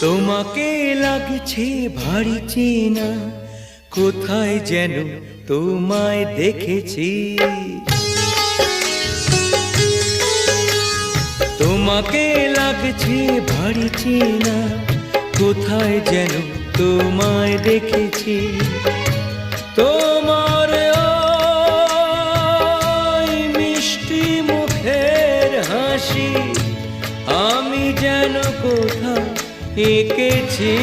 তোমাকে লাগছে ভারী চেনা, কোথায় যেন তোমায় দেখেছি। তোমাকে লাগছে ভারী চেনা, কোথায় যেন তোমায় দেখেছি। তোমার ওই মিষ্টি মুখের হাসি আমি যেন কোথাও এঁকেছি।